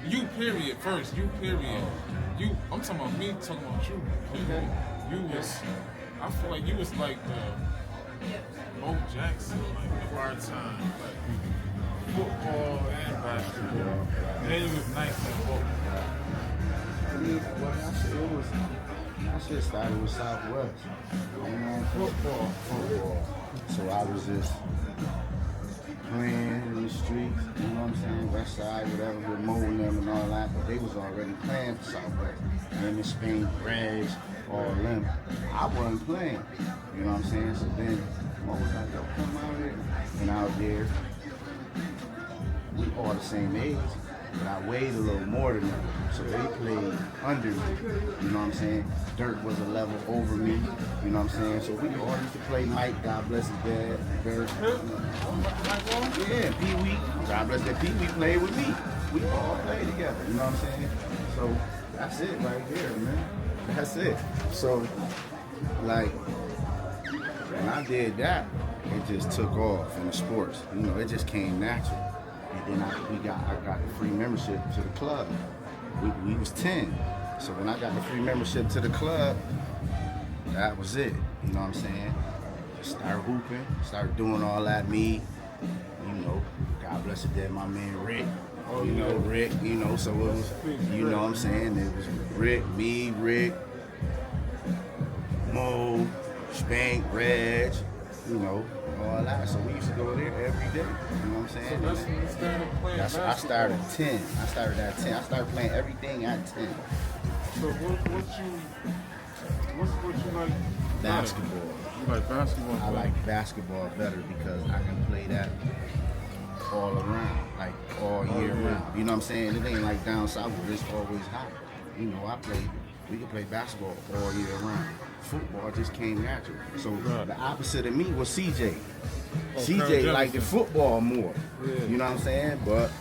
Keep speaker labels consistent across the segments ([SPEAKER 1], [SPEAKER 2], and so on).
[SPEAKER 1] You period first. You period. You. I'm talking about me. Talking about you.
[SPEAKER 2] Okay.
[SPEAKER 1] You was. I feel like you was like the Bo Jackson, like of our time, like football and basketball. And then you was nice at both.
[SPEAKER 2] I mean, well, I should started with Southwest.
[SPEAKER 1] Football.
[SPEAKER 2] So I was just playing in the streets, you know what I'm saying, West Side, whatever, with Mo and them and all that, but they was already playing for Southwest. Lemon, Spain, Reg, all them. I wasn't playing, you know what I'm saying? So then Mo was like, yo, come out here. And out there, we all the same age, but I weighed a little more than them. So they played under me, you know what I'm saying? Dirk was a level over me, you know what I'm saying? So we all used to play Mike, God bless his dad, Dirk. Yeah, Pee Wee, God bless that Pee Wee played with me. We all played together, you know what I'm saying? So that's it right there, man. That's it. So, like, when I did that, it just took off in the sports. You know, it just came natural. And then I got the free membership to the club. We was 10. So when I got the free membership to the club, that was it. You know what I'm saying? Just start hooping, start doing all that. Me, you know, God bless it, my man Rick. You know, Rick, you know, so it was, you know what I'm saying? It was Rick, me, Rick, Mo, Spank, Reg, you know, all that. So we used to go there every day. You know what I'm saying?
[SPEAKER 1] So that's when you started playing basketball.
[SPEAKER 2] I started at 10. I started at 10. I started playing everything at 10.
[SPEAKER 1] So what you like?
[SPEAKER 2] Basketball.
[SPEAKER 1] You like basketball?
[SPEAKER 2] I like basketball better because I can play that all around, like all year round. You know what I'm saying? It ain't like down south where it's always hot. You know, we can play basketball all year round. Football just came natural. So the opposite of me was CJ. CJ liked the football more.
[SPEAKER 1] Yeah.
[SPEAKER 2] You know what I'm saying? But,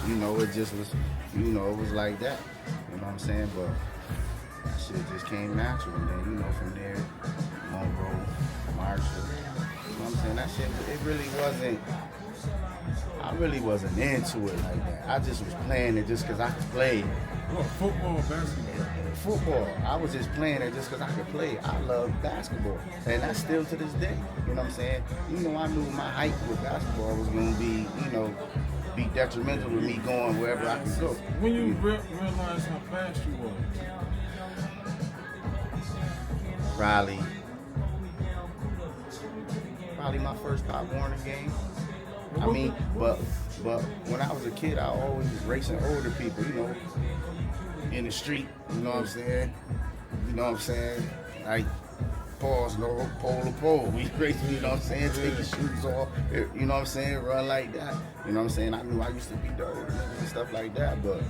[SPEAKER 2] you know, it just was, you know, it was like that. You know what I'm saying? But that shit just came natural. And then, you know, from there, Monroe, Marshall. You know what I'm saying? That shit, it really wasn't, I really wasn't into it like that. I just was playing it just because I could play.
[SPEAKER 1] What, football or basketball?
[SPEAKER 2] Football. I was just playing it just because I could play. I love basketball. And that's still to this day. You know what I'm saying? You know, I knew my height with basketball was going to be, you know, be detrimental to me going wherever I could go.
[SPEAKER 1] When you realized how fast you were?
[SPEAKER 2] Probably my first Pop Warner game. I mean, but when I was a kid, I always was racing older people, you know, in the street, you know what I'm saying? You know what I'm saying? Like, pause, no, pole to pole. We racing, you know what I'm saying? Take your shoes off, you know what I'm saying? Run like that. You know what I'm saying? I knew I used to be the older niggas and stuff like that, but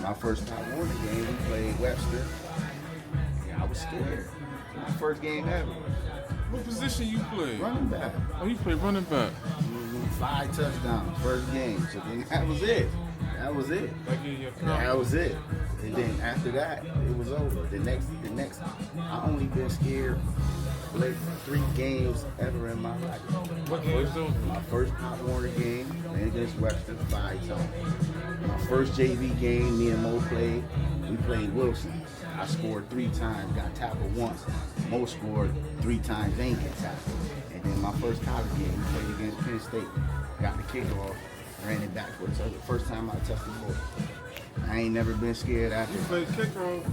[SPEAKER 2] my first Pop Warner game, we played Webster. Yeah, I was scared. My first game ever.
[SPEAKER 1] What position you played?
[SPEAKER 2] Running back.
[SPEAKER 1] Oh, you played running back.
[SPEAKER 2] 5 touchdowns, first game. So then that was it. That was it. That was it. And then after that, it was over. The next, I only been scared like 3 games ever in my life.
[SPEAKER 1] What games those?
[SPEAKER 2] My first Pop Warner game, playing against Webster 5 times. My first JV game, me and Mo played. We played Wilson. I scored 3 times, got tackled once. Mo scored 3 times, ain't get tackled. And then my first college game, we played against Penn State. Got the kickoff, ran it backwards. So the first time I touched the ball. I ain't never been scared after.
[SPEAKER 1] You played kickoff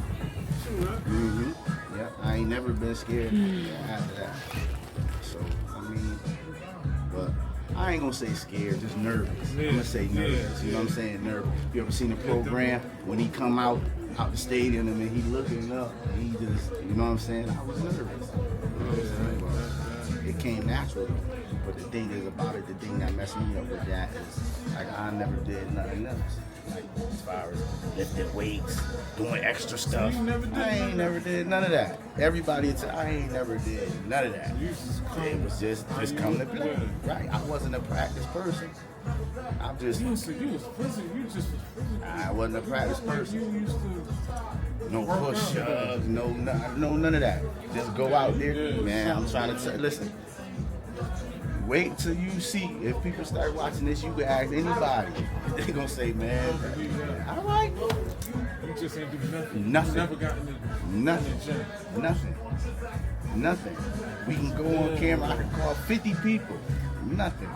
[SPEAKER 1] too, right?
[SPEAKER 2] Mm-hmm. Yep, I ain't never been scared after that. So, I mean, but I ain't gonna say scared, just nervous. I'm gonna say nervous. You know what I'm saying? Nervous. You ever seen the program when he come out the stadium and he looking up, and he just, you know what I'm saying? I was nervous. You know what I'm saying? But it came naturally. But the thing is about it, the thing that messed me up with that is, like, I never did nothing else. Like, as far as lifting weights, doing extra stuff.
[SPEAKER 1] You never did
[SPEAKER 2] I ain't never did none of that. Everybody, I ain't never did none of that. It was just come to play. Right. I wasn't a practice person. I'm just.
[SPEAKER 1] You was physical. You just.
[SPEAKER 2] I wasn't a practice person.
[SPEAKER 1] You used to.
[SPEAKER 2] No push-ups, no none of that. Just go out there, man. I'm trying to tell. Listen. Wait till you see. If people start watching this, you can ask anybody. They gonna say, man, I
[SPEAKER 1] You just ain't do nothing.
[SPEAKER 2] Nothing.
[SPEAKER 1] You never got in the gym.
[SPEAKER 2] Nothing. We can go on camera. I can call 50 people. Nothing.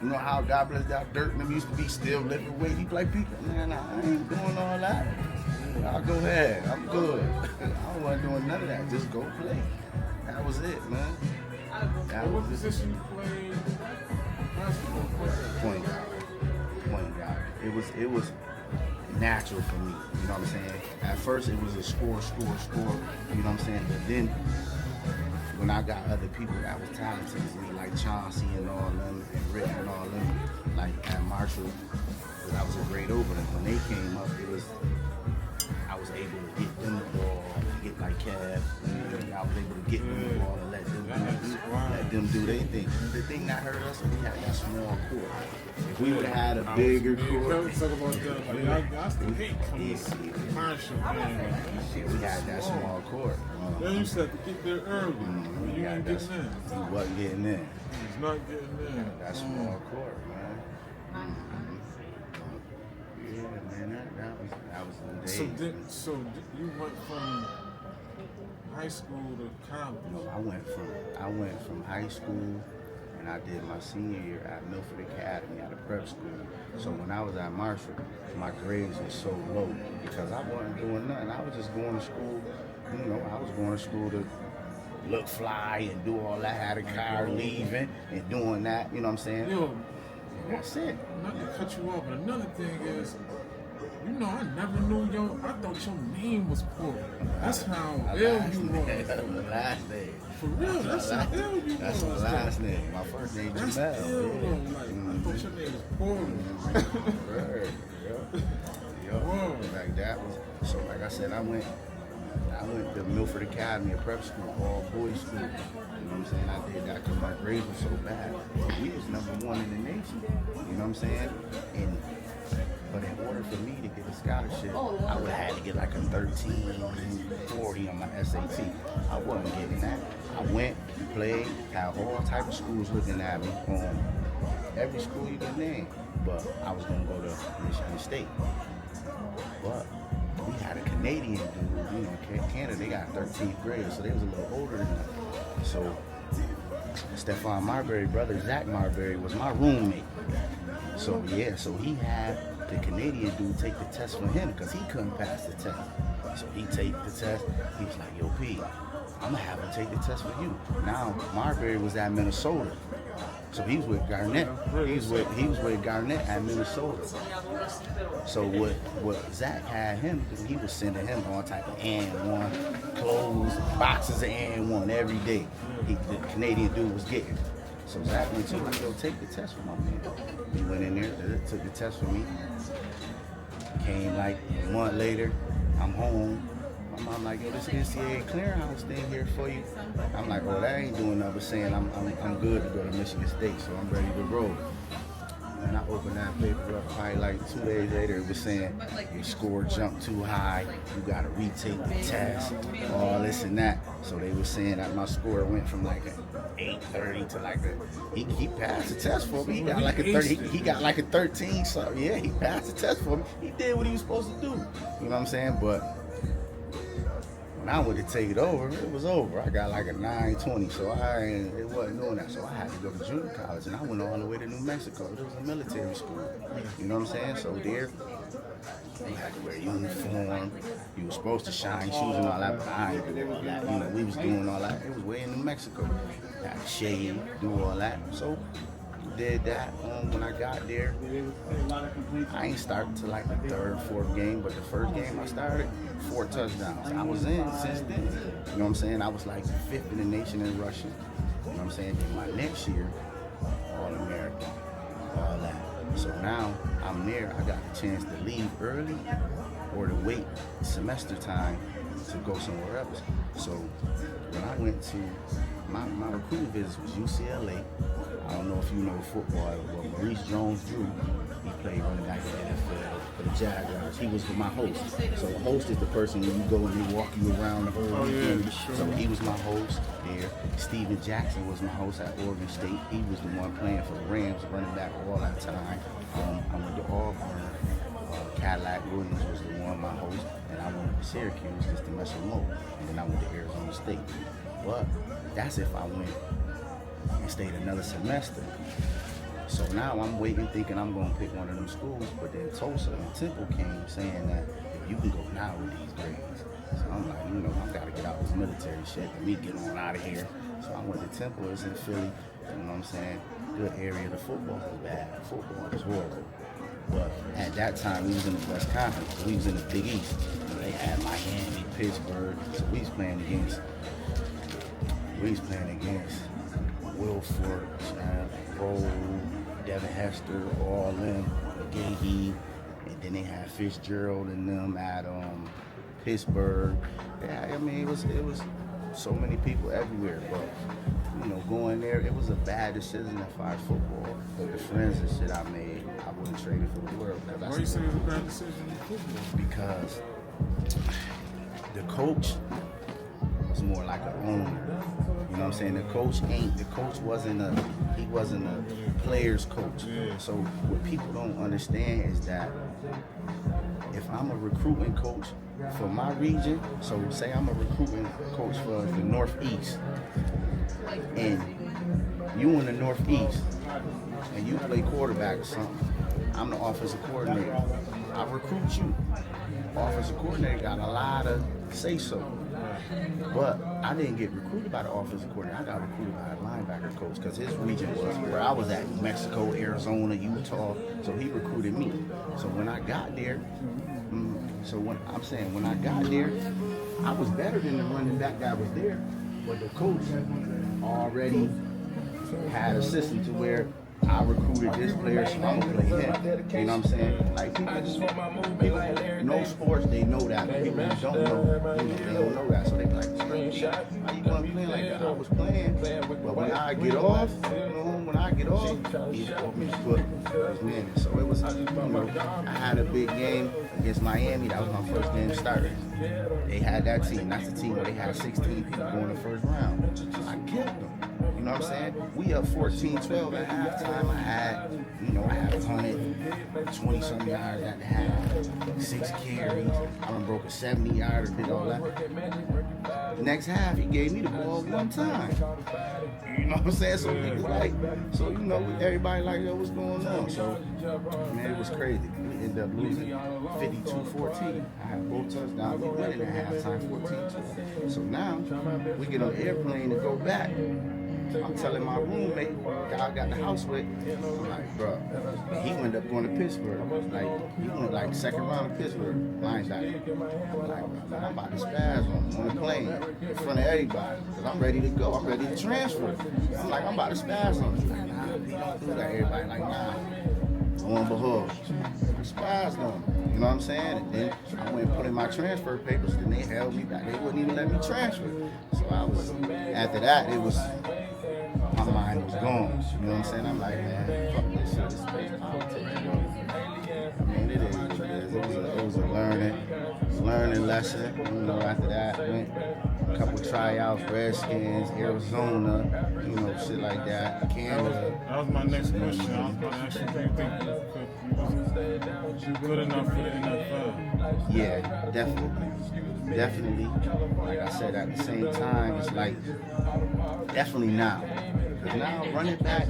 [SPEAKER 2] You know how God bless that dirt and them used to be still lifting weight. He be like, people, man, I ain't doing all that. I'll go ahead. I'm good. I wasn't doing none of that. Just go play. That was it, man.
[SPEAKER 1] What position you played?
[SPEAKER 2] Point guard. It was natural for me. You know what I'm saying? At first it was a score. You know what I'm saying? But then when I got other people that was talented as me, like Chauncey and all them, and Rick and all them, like at Marshall, because I was a grade over them. When they came up, I was able to get them the ball, get like Kev. I was able to get them the ball and let them do their thing. The thing that hurt us, we had that small court. If we would have had a bigger court,
[SPEAKER 1] Talk about that. Like, I still hate coming to Marshall, man.
[SPEAKER 2] we had that small court.
[SPEAKER 1] They used to have to get there early. You ain't getting in.
[SPEAKER 2] He wasn't getting in.
[SPEAKER 1] He's not getting in.
[SPEAKER 2] That small court, man. Yeah, man, that was some days.
[SPEAKER 1] So you went from high school to college?
[SPEAKER 2] No, I went from high school, and I did my senior year at Milford Academy at a prep school. So when I was at Marshall, my grades were so low because I wasn't doing nothing. I was just going to school. You know, I was going to school to look fly and do all that. Had a car leaving and doing that. You know what I'm saying?
[SPEAKER 1] Yo,
[SPEAKER 2] that's it.
[SPEAKER 1] Not to cut you off, but another thing is, you know, I never knew I thought your name was Paul. That's how ill you was.
[SPEAKER 2] That's my last name.
[SPEAKER 1] For real, that's how ill you was.
[SPEAKER 2] That's my last name. My first name is Jamel.
[SPEAKER 1] That's ill, though. Like, I thought your name was Paul.
[SPEAKER 2] Right. Whoa. Like that was, so like I said, I went to Milford Academy, a prep school, all boys school. You know what I'm saying? I did that because my grades were so bad. We was #1 in the nation. You know what I'm saying? But in order for me to get a scholarship, I would have had to get like a 1340 on my SAT. I wasn't getting that. I went, played, had all type of schools looking at me on every school you can name. But I was gonna go to Michigan State. But we had a Canadian dude, you know, Canada, they got 13th grade, so they was a little older than us. So Stephon Marbury, brother Zach Marbury, was my roommate. So yeah, so he had the Canadian dude take the test for him because he couldn't pass the test. So he take the test. He was like, yo, P, I'm gonna have him take the test for you. Now Marbury was at Minnesota. So he was with Garnett. He was with Garnett at Minnesota. So what Zach had him do, he was sending him all type of AN1 clothes, boxes of AN1 every day. The Canadian dude was getting. So Zach went to him, like, yo, take the test for my man. He went in there, took the test for me. Came like a month later, I'm home. My mom like, yo, this NCAA clearinghouse thing here for you. I'm like, oh, that ain't doing nothing but saying I'm good to go to Michigan State, so I'm ready to roll. And I opened that paper up, probably like 2 days later, it was saying your score jumped too high, you gotta retake the test, all this and that. So they were saying that my score went from like an 830 to like he passed the test for me. He got like a 30, he got like a 13, so yeah, he passed the test for me. He did what he was supposed to do. You know what I'm saying? But when I went to take it over, it was over. I got like a 920, so it wasn't doing that. So I had to go to junior college, and I went all the way to New Mexico. It was a military school. You know what I'm saying? So there, you had to wear a uniform. You were supposed to shine shoes and all that, but I ain't doing all that. You know, we was doing all that. It was way in New Mexico. Had to shave, do all that. So did that. When I got there, I ain't started till like the third, fourth game, but the first game I started, 4 touchdowns. I was in since then. You know what I'm saying? I was like 5th in the nation in rushing. You know what I'm saying? Then my next year, All-American, all that. So now I'm there. I got the chance to leave early or to wait semester time to go somewhere else. So when I went to my recruiting visits was UCLA. I don't know if you know football, but Maurice Jones-Drew, he played running back in the NFL for the Jaguars. He was my host. So the host is the person when you go and they walk you around the whole weekend.
[SPEAKER 1] Yeah, sure.
[SPEAKER 2] So he was my host there. Steven Jackson was my host at Oregon State. He was the one playing for the Rams, running back all that time. I went to Auburn. Cadillac Williams was the one, my host, and I went to Syracuse just to mess with Mo. And then I went to Arizona State. But that's if I went and stayed another semester. So now I'm waiting, thinking I'm going to pick one of them schools, but then Tulsa and Temple came saying that you can go now with these grades. So I'm like, I got to get out this military shit. Let me get on out of here. So I went to Temple. It's in Philly. You know what I'm saying? Good area. The football was bad. Football was horrible. But at that time, we was in the West Conference. We was in the Big East. They had Miami, Pittsburgh. So we was playing against Wilford, Roll, Devin Hester, all them, Gahee, and then they had Fitzgerald and them at Pittsburgh. Yeah, I mean, it was so many people everywhere, but going there, it was a bad decision as far as football. But the friends and shit I made, I wouldn't trade it for the world.
[SPEAKER 1] Why you say it was a bad decision in football?
[SPEAKER 2] Because the coach was more like an owner. You know what I'm saying? The coach wasn't a player's coach.
[SPEAKER 1] Yeah.
[SPEAKER 2] So what people don't understand is that if I'm a recruiting coach for my region, so say I'm a recruiting coach for the Northeast, and you in the Northeast, and you play quarterback or something, I'm the offensive coordinator. I recruit you. Offensive coordinator got a lot of say-so. But I didn't get recruited by the offensive coordinator. I got recruited by a linebacker coach because his region was where I was at, Mexico, Arizona, Utah. So he recruited me. So when I got there, when I got there, I was better than the running back that was there. But the coach already had a system to where I recruited this player, so I'm gonna play him. You know what I'm saying? Like people know sports, they know that. People who don't know, they don't know that. So they be like, how you gonna play like that? I was playing, but when I get off, he's off his foot. So it was, I had a big game against Miami. That was my first game starting. They had that team. That's the team where they had 16 people going the first round. I killed them. You know what I'm saying? We up 14-12 at halftime. I had 120-something yards at the half, 6 carries. I done broke a 70-yarder, did all that. Next half, he gave me the ball one time. You know what I'm saying? So everybody like, yo, what's going on? So, man, it was crazy. We ended up losing 52-14. I had both touchdowns. We winning at halftime 14-2. So now, we get on the airplane to go back. I'm telling my roommate, guy I got the house with, I'm like, bro, he ended up going to Pittsburgh. Like, he went like second round of Pittsburgh, linebacker. I'm like, bro, I'm about to spaz on the plane in front of everybody. Because I'm ready to go. I'm ready to transfer. I'm like, I'm about to spaz on him. Like, nah, he don't do that. Everybody like, nah. On behalf. I spazzed on him. You know what I'm saying? And then I went and put in my transfer papers, and they held me back. They wouldn't even let me transfer. So after that, it was, my mind was gone. You know what I'm saying? I'm like, man, fuck this shit. This is politics, bro. I mean, it is what it is. It was a learning lesson. After that, went a couple tryouts, Redskins, Arizona, shit like that, Canada.
[SPEAKER 1] That was my next question. I was going to ask you, do you think you good enough for the NFL?
[SPEAKER 2] Yeah, definitely. Like I said, at the same time, it's like, definitely now. Because now running back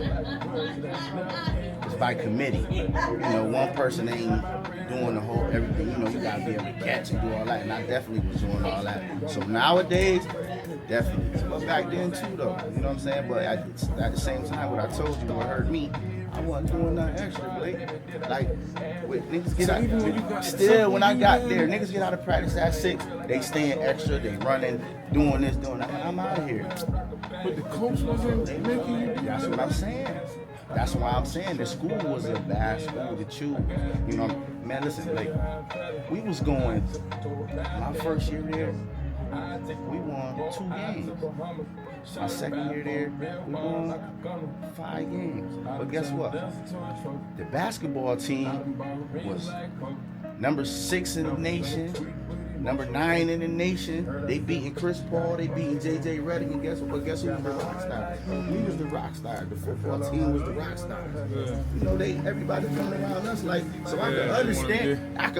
[SPEAKER 2] is by committee. One person ain't doing the whole everything. You gotta be able to catch and do all that. And I definitely was doing all that. So nowadays, definitely. But back then too, though. You know what I'm saying? But at the same time, what I told you, what hurt me, I wasn't doing nothing extra, Blake. Like, niggas get out. Still, when I got there, niggas get out of practice at 6. They staying extra. They running, doing this, doing that. I'm out of here.
[SPEAKER 1] But the coach wasn't making you do
[SPEAKER 2] That's what I'm saying. That's why I'm saying the school was a bad school to choose. Man, listen, Blake. We was going, my first year there, we won 2 games. My second year there, we won 5 games. But guess what? The basketball team was number 6 in the nation. number 9 in the nation. They beating Chris Paul, they beating JJ Redick, and guess what? Guess who was the rock star? We was the rock star. The football team was the rock star. You know, everybody coming around us like, so I can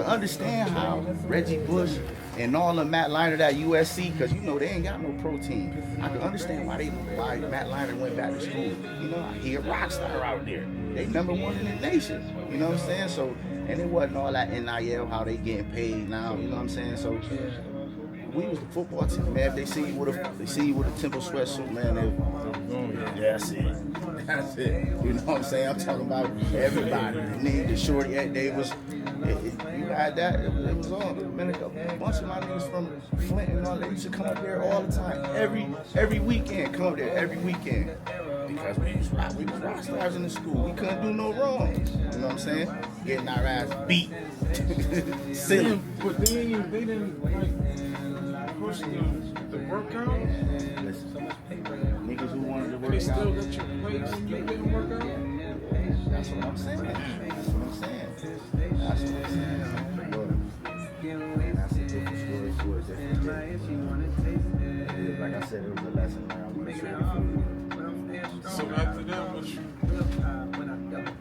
[SPEAKER 2] understand how Reggie Bush and all the Matt Leinart at USC, because you know they ain't got no pro team. I can understand why Matt Leinart went back to school. You know, he a rock star out there. They number 1 in the nation. You know what I'm saying? So, and it wasn't all that NIL, how they getting paid now. You know what I'm saying? So, we was the football team, man. If they see you with a Temple sweatsuit, man, that's it. That's it. You know what I'm saying? I'm talking about everybody. The shorty, they was. You had that. It was on. Man, a bunch of my niggas from Flint and all that used to come up there all the time. Every weekend, come up there every weekend. Because we was rock stars in the school. We couldn't do no wrong. You know what I'm saying? Getting our ass beat. Silly.
[SPEAKER 1] Yeah, but they didn't like push the workout.
[SPEAKER 2] Listen, niggas who wanted to work
[SPEAKER 1] They
[SPEAKER 2] out.
[SPEAKER 1] still let you play when you didn't work out.
[SPEAKER 2] That's what I'm saying. That's what I'm saying. That's what I'm saying. But that's a different story for a different day. Like I said, it was a lesson learned.
[SPEAKER 1] So after that, what you